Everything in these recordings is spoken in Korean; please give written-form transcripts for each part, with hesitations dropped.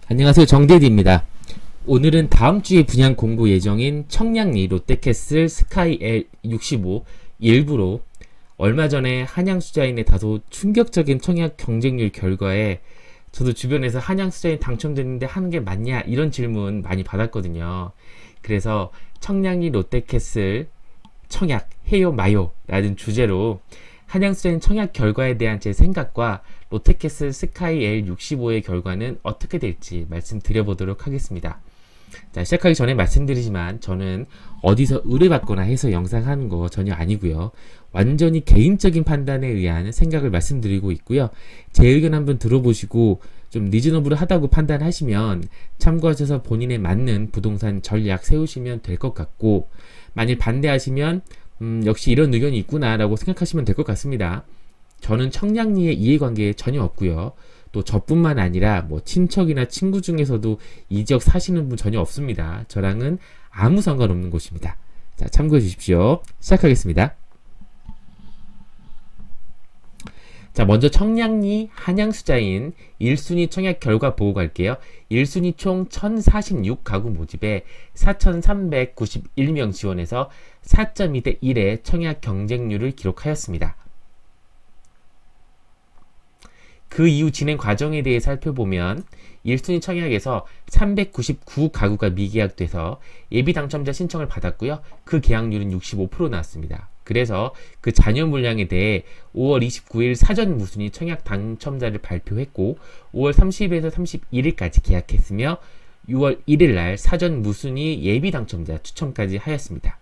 안녕하세요. 정대디입니다. 오늘은 다음 주에 분양 공고 예정인 청량리 롯데캐슬 스카이 L65 일부로 얼마 전에 한양수자인의 다소 충격적인 청약 경쟁률 결과에 저도 주변에서 한양수자인 당첨됐는데 하는 게 맞냐 이런 질문 많이 받았거든요. 그래서 청량리 롯데캐슬 청약 해요 마요 라는 주제로 한양수자인 청약 결과에 대한 제 생각과 롯데캐슬 스카이 L65의 결과는 어떻게 될지 말씀드려보도록 하겠습니다. 자, 시작하기 전에 말씀드리지만 저는 어디서 의뢰받거나 해서 영상하는 거 전혀 아니고요. 완전히 개인적인 판단에 의한 생각을 말씀드리고 있고요. 제 의견 한번 들어보시고 좀 리즈너블하다고 판단하시면 참고하셔서 본인에 맞는 부동산 전략 세우시면 될 것 같고, 만일 반대하시면 역시 이런 의견이 있구나 라고 생각하시면 될 것 같습니다. 저는 청량리의 이해관계에 전혀 없고요. 또 저뿐만 아니라 뭐 친척이나 친구 중에서도 이 지역 사시는 분 전혀 없습니다. 저랑은 아무 상관없는 곳입니다. 자, 참고해 주십시오. 시작하겠습니다. 자, 먼저 청량리 한양수자인 1순위 청약 결과 보고 갈게요. 1순위 총 1046가구 모집에 4391명 지원해서 4.2대 1의 청약 경쟁률을 기록하였습니다. 그 이후 진행 과정에 대해 살펴보면 1순위 청약에서 399가구가 미계약돼서 예비 당첨자 신청을 받았고요. 그 계약률은 65% 나왔습니다. 그래서 그 잔여 물량에 대해 5월 29일 사전 무순위 청약 당첨자를 발표했고 5월 30일에서 31일까지 계약했으며 6월 1일 날 사전 무순위 예비 당첨자 추첨까지 하였습니다.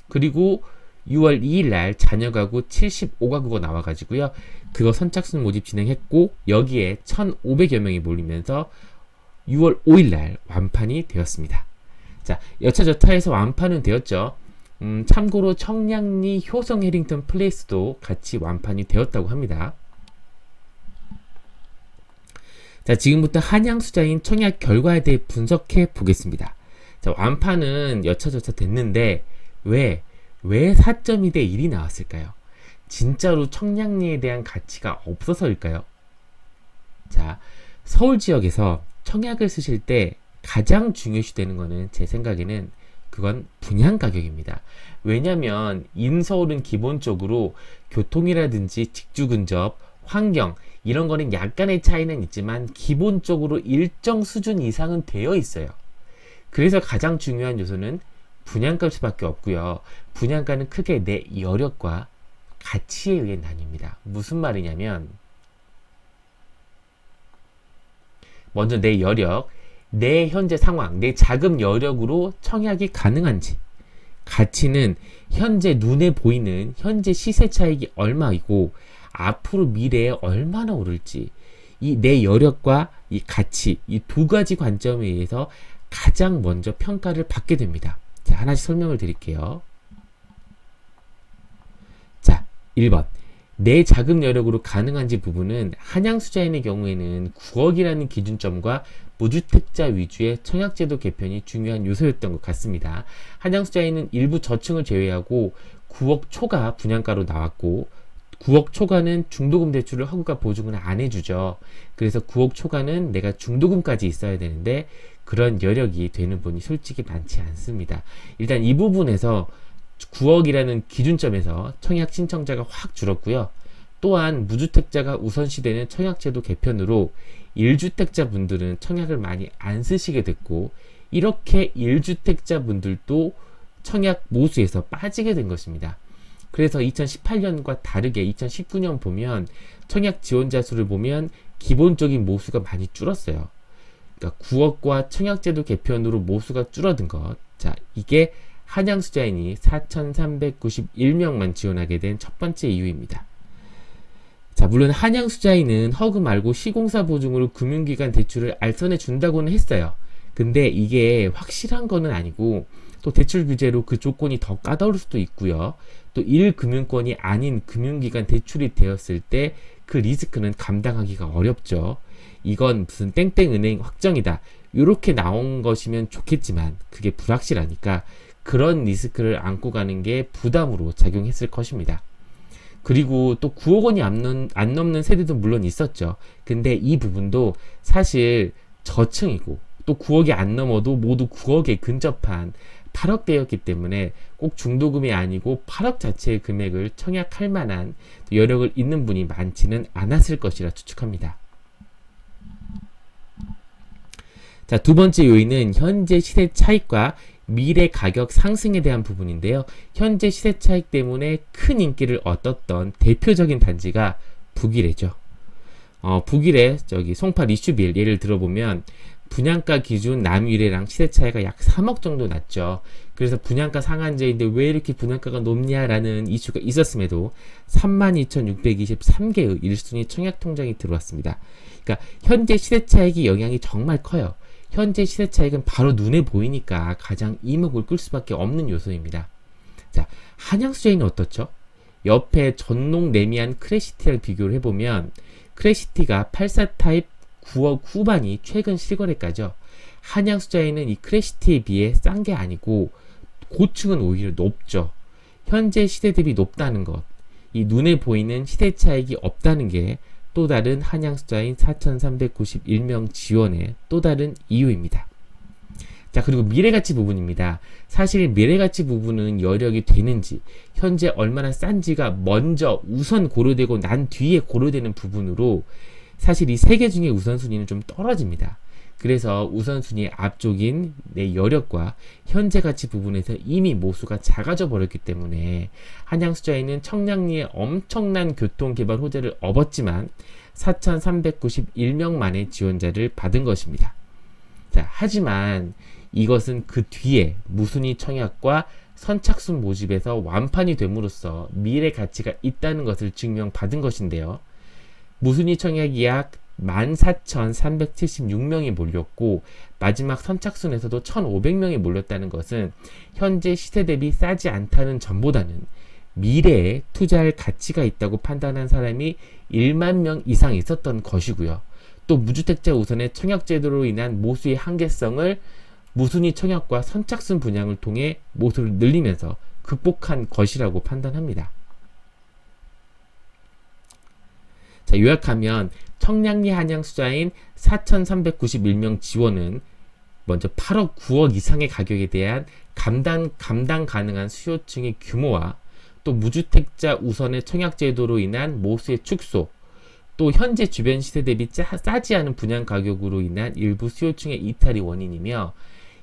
그리고 6월 2일 날 잔여 가구 75가구가 나와가지고요. 그거 선착순 모집 진행했고 여기에 1,500여 명이 몰리면서 6월 5일 날 완판이 되었습니다. 자, 여차저차해서 완판은 되었죠. 참고로 청량리 효성 해링턴 플레이스도 같이 완판이 되었다고 합니다. 자, 지금부터 한양수자인 청약 결과에 대해 분석해 보겠습니다. 자, 완판은 여차저차 됐는데 왜 4.2대 1이 나왔을까요? 진짜로 청량리에 대한 가치가 없어서일까요? 자, 서울 지역에서 청약을 쓰실 때 가장 중요시 되는 거는 제 생각에는 그건 분양 가격입니다. 왜냐면 인서울은 기본적으로 교통이라든지 직주 근접, 환경 이런 거는 약간의 차이는 있지만 기본적으로 일정 수준 이상은 되어 있어요. 그래서 가장 중요한 요소는 분양가수밖에 없고요. 분양가는 크게 내 여력과 가치에 의해 나뉩니다. 무슨 말이냐면 먼저 내 여력, 내 현재 상황, 내 자금 여력으로 청약이 가능한지, 가치는 현재 눈에 보이는 현재 시세 차익이 얼마이고 앞으로 미래에 얼마나 오를지, 이 내 여력과 이 가치, 이 두 가지 관점에 의해서 가장 먼저 평가를 받게 됩니다. 자, 하나씩 설명을 드릴게요. 자, 1번. 내 자금 여력으로 가능한지 부분은 한양수자인의 경우에는 9억이라는 기준점과 무주택자 위주의 청약제도 개편이 중요한 요소였던 것 같습니다. 한양수자인은 일부 저층을 제외하고 9억 초가 분양가로 나왔고 9억 초과는 중도금 대출을 허구가 보증을 안 해주죠. 그래서 9억 초과는 내가 중도금까지 있어야 되는데 그런 여력이 되는 분이 솔직히 많지 않습니다. 일단 이 부분에서 9억이라는 기준점에서 청약 신청자가 확 줄었고요. 또한 무주택자가 우선시되는 청약제도 개편으로 1주택자 분들은 청약을 많이 안 쓰시게 됐고 이렇게 1주택자 분들도 청약 모수에서 빠지게 된 것입니다. 그래서 2018년과 다르게 2019년 보면 청약 지원자 수를 보면 기본적인 모수가 많이 줄었어요. 그러니까 9억과 청약제도 개편으로 모수가 줄어든 것. 자, 이게 한양수자인이 4,391명만 지원하게 된 첫 번째 이유입니다. 자, 물론 한양수자인은 허그 말고 시공사 보증으로 금융기관 대출을 알선해 준다고는 했어요. 근데 이게 확실한 거는 아니고 또 대출 규제로 그 조건이 더 까다로울 수도 있고요. 또 1금융권이 아닌 금융기관 대출이 되었을 때 그 리스크는 감당하기가 어렵죠. 이건 무슨 땡땡은행 확정이다. 이렇게 나온 것이면 좋겠지만 그게 불확실하니까 그런 리스크를 안고 가는 게 부담으로 작용했을 것입니다. 그리고 또 9억 원이 안 넘는 세대도 물론 있었죠. 근데 이 부분도 사실 저층이고 또 9억이 안 넘어도 모두 9억에 근접한 8억대였기 때문에 꼭 중도금이 아니고 8억 자체의 금액을 청약할 만한 여력을 있는 분이 많지는 않았을 것이라 추측합니다. 자, 두 번째 요인은 현재 시세 차익과 미래 가격 상승에 대한 부분인데요. 현재 시세 차익 때문에 큰 인기를 얻었던 대표적인 단지가 북일해죠. 북일의 송파 리슈빌 예를 들어보면 분양가 기준 남일해랑 시세 차이가 약 3억 정도 났죠. 그래서 분양가 상한제인데 왜 이렇게 분양가가 높냐라는 이슈가 있었음에도 32,623개의 1순위 청약 통장이 들어왔습니다. 그러니까 현재 시세 차익이 영향이 정말 커요. 현재 시세 차익은 바로 눈에 보이니까 가장 이목을 끌 수밖에 없는 요소입니다. 자, 한양수자인은 어떻죠? 옆에 전농 레미안 크래시티를 비교를 해보면 크래시티가 84 타입 9억 후반이 최근 실거래가죠. 한양수자인은 이 크래시티에 비해 싼 게 아니고 고층은 오히려 높죠. 현재 시세 대비 높다는 것, 이 눈에 보이는 시세 차익이 없다는 게 또 다른 한양수자인 4,391명 지원의 또 다른 이유입니다. 자, 그리고 미래가치 부분입니다. 사실 미래가치 부분은 여력이 되는지, 현재 얼마나 싼지가 먼저 우선 고려되고 난 뒤에 고려되는 부분으로 사실 이 세 개 중에 우선순위는 좀 떨어집니다. 그래서 우선순위 앞쪽인 내 여력과 현재 가치 부분에서 이미 모수가 작아져 버렸기 때문에 한양수자인은 청량리에 엄청난 교통개발 호재를 얻었지만 4,391명만의 지원자를 받은 것입니다. 자, 하지만 이것은 그 뒤에 무순위 청약과 선착순 모집에서 완판이 됨으로써 미래 가치가 있다는 것을 증명받은 것인데요. 무순위 청약이 약 14,376명이 몰렸고 마지막 선착순에서도 1,500명이 몰렸다는 것은 현재 시세 대비 싸지 않다는 점보다는 미래에 투자할 가치가 있다고 판단한 사람이 1만 명 이상 있었던 것이고요. 또 무주택자 우선의 청약제도로 인한 모수의 한계성을 무순위 청약과 선착순 분양을 통해 모수를 늘리면서 극복한 것이라고 판단합니다. 자, 요약하면 청량리 한양수자인 4,391명 지원은 먼저 8억, 9억 이상의 가격에 대한 감당 가능한 수요층의 규모와 또 무주택자 우선의 청약제도로 인한 모수의 축소, 또 현재 주변 시세 대비 싸지 않은 분양 가격으로 인한 일부 수요층의 이탈이 원인이며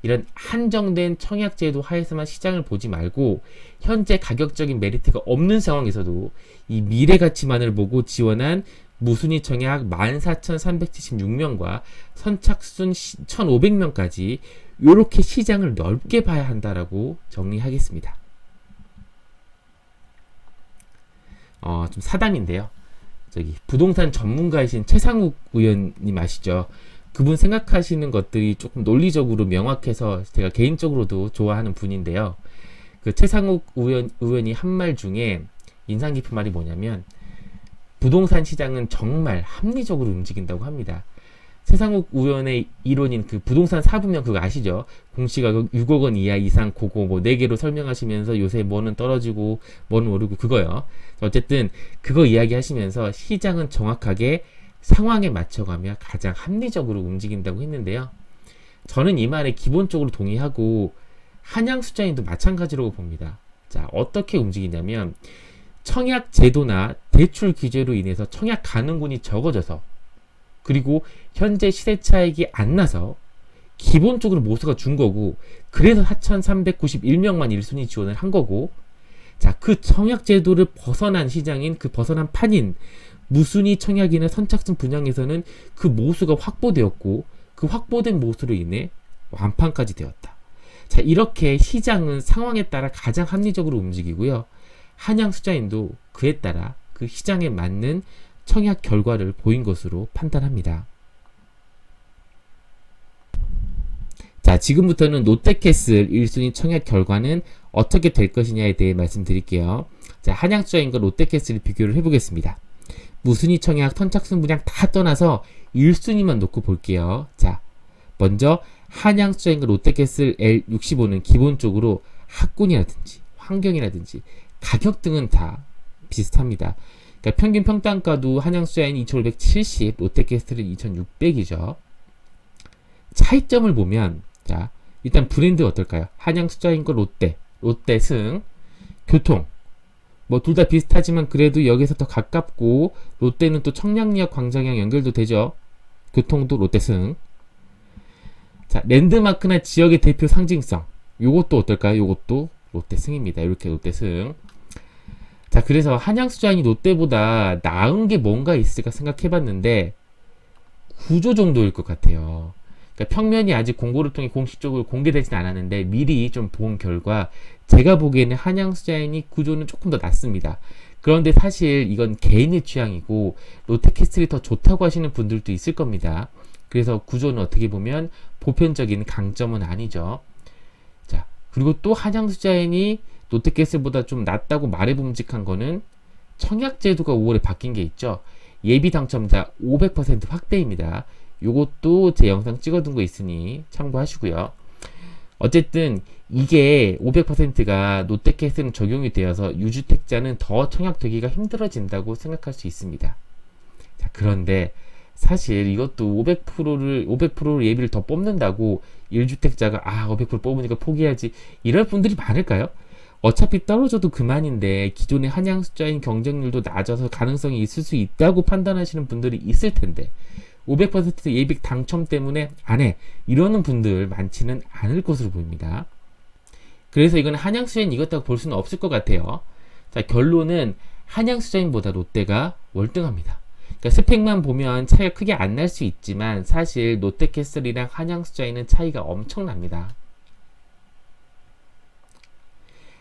이런 한정된 청약제도 하에서만 시장을 보지 말고 현재 가격적인 메리트가 없는 상황에서도 이 미래가치만을 보고 지원한 무순위 청약 14,376명과 선착순 1,500명까지 이렇게 시장을 넓게 봐야 한다라고 정리하겠습니다. 좀 사담인데요. 부동산 전문가이신 최상욱 의원님 아시죠? 그분 생각하시는 것들이 조금 논리적으로 명확해서 제가 개인적으로도 좋아하는 분인데요. 그 최상욱 의원이 한 말 중에 인상 깊은 말이 뭐냐면 부동산 시장은 정말 합리적으로 움직인다고 합니다. 최상욱 의원의 이론인 그 부동산 4분명 그거 아시죠? 공시가격 6억 원 이하 이상 그거 뭐 4개로 설명하시면서 요새 뭐는 떨어지고 뭐는 오르고 그거요. 어쨌든 그거 이야기하시면서 시장은 정확하게 상황에 맞춰가며 가장 합리적으로 움직인다고 했는데요. 저는 이 말에 기본적으로 동의하고 한양수자인도 마찬가지라고 봅니다. 자, 어떻게 움직이냐면 청약 제도나 대출 규제로 인해서 청약 가능군이 적어져서 그리고 현재 시세 차익이 안 나서 기본적으로 모수가 준 거고 그래서 4,391명만 1순위 지원을 한 거고 자, 그 청약 제도를 벗어난 시장인 그 벗어난 판인 무순위 청약이나 선착순 분양에서는 그 모수가 확보되었고 그 확보된 모수로 인해 완판까지 되었다. 자, 이렇게 시장은 상황에 따라 가장 합리적으로 움직이고요. 한양수자인도 그에 따라 그 시장에 맞는 청약 결과를 보인 것으로 판단합니다. 자, 지금부터는 롯데캐슬 1순위 청약 결과는 어떻게 될 것이냐에 대해 말씀드릴게요. 자, 한양수자인과 롯데캐슬을 비교를 해보겠습니다. 무순위 청약, 선착순 분양 다 떠나서 1순위만 놓고 볼게요. 자, 먼저 한양수자인과 롯데캐슬 L65는 기본적으로 학군이라든지 환경이라든지 가격 등은 다 비슷합니다. 그러니까 평균 평당가도 한양수자인 2,570, 롯데캐슬은 2,600이죠. 차이점을 보면, 자, 일단 브랜드 어떨까요? 한양수자인과 롯데 승, 교통. 뭐 둘 다 비슷하지만 그래도 여기서 더 가깝고, 롯데는 또 청량리역 광장이랑 연결도 되죠. 교통도 롯데 승. 자, 랜드마크나 지역의 대표 상징성. 요것도 어떨까요? 요것도 롯데 승입니다. 이렇게 롯데 승. 자, 그래서 한양수자인이 롯데보다 나은 게 뭔가 있을까 생각해봤는데, 구조 정도일 것 같아요. 그러니까 평면이 아직 공고를 통해 공식적으로 공개되진 않았는데 미리 좀 본 결과 제가 보기에는 한양수자인이 구조는 조금 더 낫습니다. 그런데 사실 이건 개인의 취향이고 롯데캐슬이 더 좋다고 하시는 분들도 있을 겁니다. 그래서 구조는 어떻게 보면 보편적인 강점은 아니죠. 자, 그리고 또 한양수자인이 롯데캐슬보다 좀 낫다고 말해봄직한 거는 청약제도가 5월에 바뀐 게 있죠. 예비 당첨자 500% 확대입니다. 요것도 제 영상 찍어둔 거 있으니 참고하시고요. 어쨌든 이게 500%가 롯데캐슬은 적용이 되어서 유주택자는 더 청약되기가 힘들어진다고 생각할 수 있습니다. 자, 그런데 사실 이것도 500%를 예비를 더 뽑는다고 1주택자가 500% 뽑으니까 포기하지 이럴 분들이 많을까요? 어차피 떨어져도 그만인데 기존의 한양수자인 경쟁률도 낮아서 가능성이 있을 수 있다고 판단하시는 분들이 있을 텐데 500% 예비 당첨 때문에 안 해 이러는 분들 많지는 않을 것으로 보입니다. 그래서 이건 한양수자인 이겼다고 볼 수는 없을 것 같아요. 자, 결론은 한양수자인보다 롯데가 월등합니다. 그러니까 스펙만 보면 차이가 크게 안 날 수 있지만 사실 롯데캐슬이랑 한양수자인은 차이가 엄청납니다.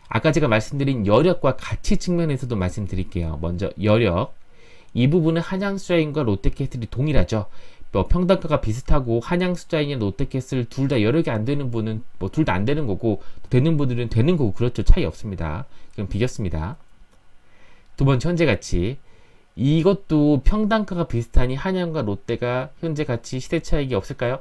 아까 제가 말씀드린 여력과 가치 측면에서도 말씀드릴게요. 먼저 여력. 이 부분은 한양수자인과 롯데캐슬이 동일하죠. 뭐 평단가가 비슷하고 한양수자인이나 롯데캐슬 둘 다 여력이 안 되는 분은 뭐 둘 다 안 되는 거고 되는 분들은 되는 거고 그렇죠. 차이 없습니다. 그럼 비겼습니다. 두 번째 현재 가치. 이것도 평단가가 비슷하니 한양과 롯데가 현재 가치 시세 차익이 없을까요?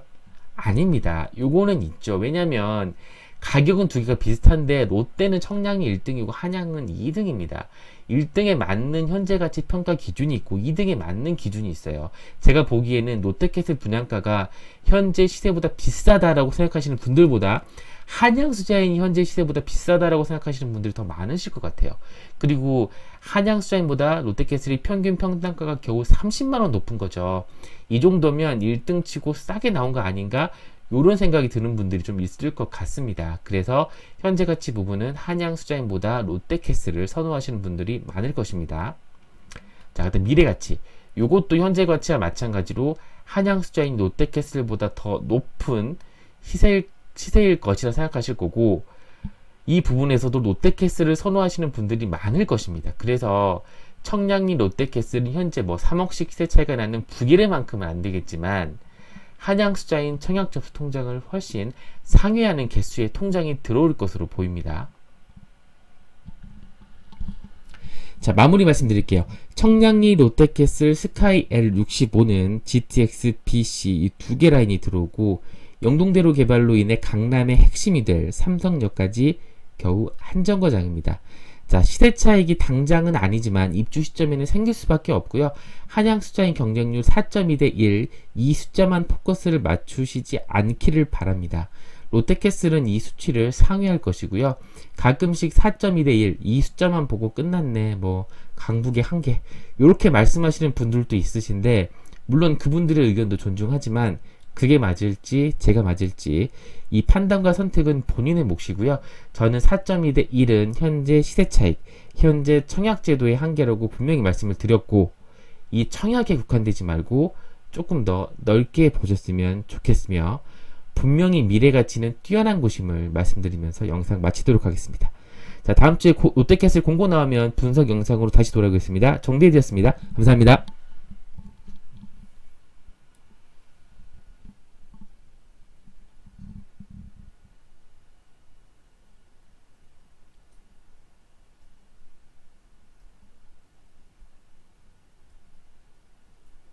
아닙니다. 요거는 있죠. 왜냐면 가격은 두 개가 비슷한데 롯데는 청량이 1등이고 한양은 2등입니다. 1등에 맞는 현재 가치 평가 기준이 있고 2등에 맞는 기준이 있어요. 제가 보기에는 롯데캐슬 분양가가 현재 시세보다 비싸다라고 생각하시는 분들보다 한양수자인이 현재 시세보다 비싸다라고 생각하시는 분들이 더 많으실 것 같아요. 그리고 한양수자인보다 롯데캐슬이 평균 평단가가 겨우 30만원 높은 거죠. 이 정도면 1등 치고 싸게 나온 거 아닌가? 이런 생각이 드는 분들이 좀 있을 것 같습니다. 그래서 현재 가치 부분은 한양수자인보다 롯데캐슬을 선호하시는 분들이 많을 것입니다. 자, 그다음 미래 가치. 이것도 현재 가치와 마찬가지로 한양수자인 롯데캐슬보다 더 높은 시세일 것이라 생각하실 거고 이 부분에서도 롯데캐슬을 선호하시는 분들이 많을 것입니다. 그래서 청량리 롯데캐슬은 현재 뭐 3억씩 시세 차이가 나는 북일의만큼은 안 되겠지만 한양수자인 청약접수 통장을 훨씬 상회하는 개수의 통장이 들어올 것으로 보입니다. 자, 마무리 말씀드릴게요. 청량리 롯데캐슬 스카이 L65는 GTX, BC 이 두 개 라인이 들어오고 영동대로 개발로 인해 강남의 핵심이 될 삼성역까지 겨우 한 정거장입니다. 자, 시세 차익이 당장은 아니지만 입주 시점에는 생길 수밖에 없고요. 한양수자인 경쟁률 4.2대 1, 이 숫자만 포커스를 맞추시지 않기를 바랍니다. 롯데캐슬은 이 수치를 상회할 것이고요. 가끔씩 4.2대 1, 이 숫자만 보고 끝났네, 뭐 강북의 한계 이렇게 말씀하시는 분들도 있으신데 물론 그분들의 의견도 존중하지만 그게 맞을지 제가 맞을지 이 판단과 선택은 본인의 몫이고요. 저는 4.2대 1은 현재 시세 차익, 현재 청약제도의 한계라고 분명히 말씀을 드렸고 이 청약에 국한되지 말고 조금 더 넓게 보셨으면 좋겠으며 분명히 미래 가치는 뛰어난 곳임을 말씀드리면서 영상 마치도록 하겠습니다. 자, 다음 주에 롯데캐슬 공고 나오면 분석 영상으로 다시 돌아오겠습니다. 정대희였습니다. 감사합니다.